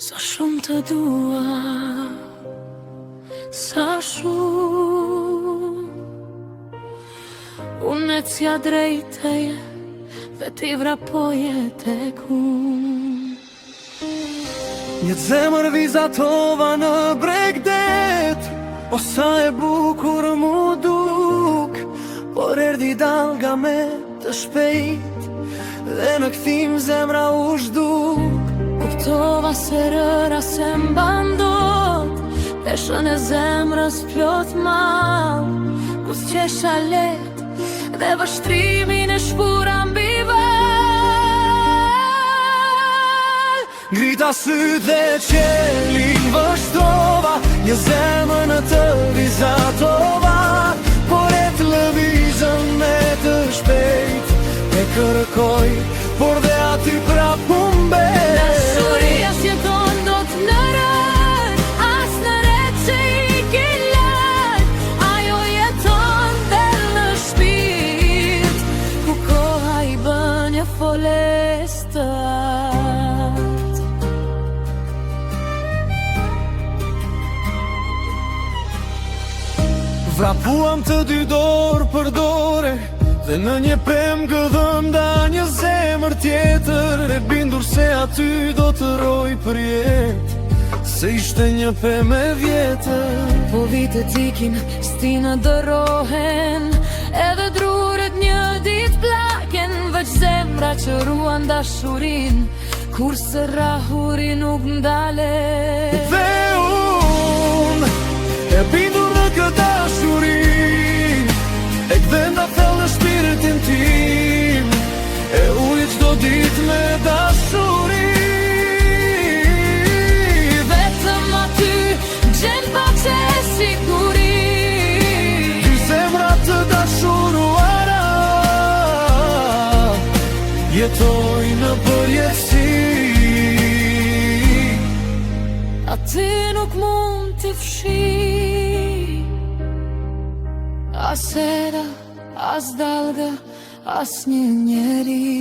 Sa shumë të dua, sa shumë unë e cja drejteje dhe ti vrapoje tek unë. Një zemër vizatova në Bregdet, o sa e bukur mu duk, por erdi dalga me të shpejt dhe në kthim zemra u zhduk. Kuptova se rëra se mbandot, peshën e zemrës plot mal, ku s'qesha let dhe vështrimin e shpura mbi val. Ngrita sy dhe qelin vështova, një zemër në të vizatova, por e të lëvizën me të shpejt, e kërkoj, por dhe aty prap mbet. Dashuria s'jeton dot në rën, as në ret që i ke lart, ajo jeton del në shpirt, ku koha i bën një folestat. Vrapuam të dy dorë për dore, dhe në një pem gëdhëm da një zemër tjetër, e bindur se aty do të roj për jet, se ishte një pem e vjetër. Po vitet ikin, stina dërohen, edhe drurët një dit plaken, veç zemra që ruan dashurin, kurse rahuri nuk ndale. Dhe unë e bindur në këtë dashurin, e këdhenda thellë në shpirtin tim, e ujë qdo dit me dashuri. Vetëm aty gjen pace e siguri, Dy zemra të dashuruara jetoj në përjetësi. aty nuk mund t'i fshi as era, as dalga, as një njeri.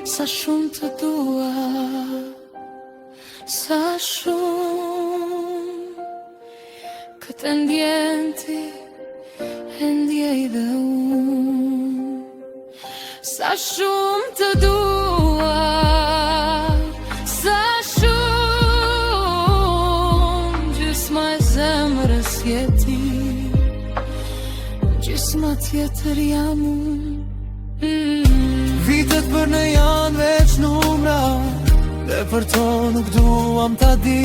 Sa shumë të dua, sa shumë këtë ndjen ti, e ndjej dhe unë. Sa shumë të dua, sa shumë gjysma e zemrës jeti, gjysma tjetër jam unë. Vitet për ne janë veç numra, dhe për to nuk duam ta di,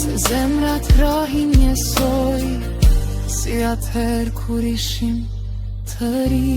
se zemrat rahin njësoj, si atëherë kur ishim të ri.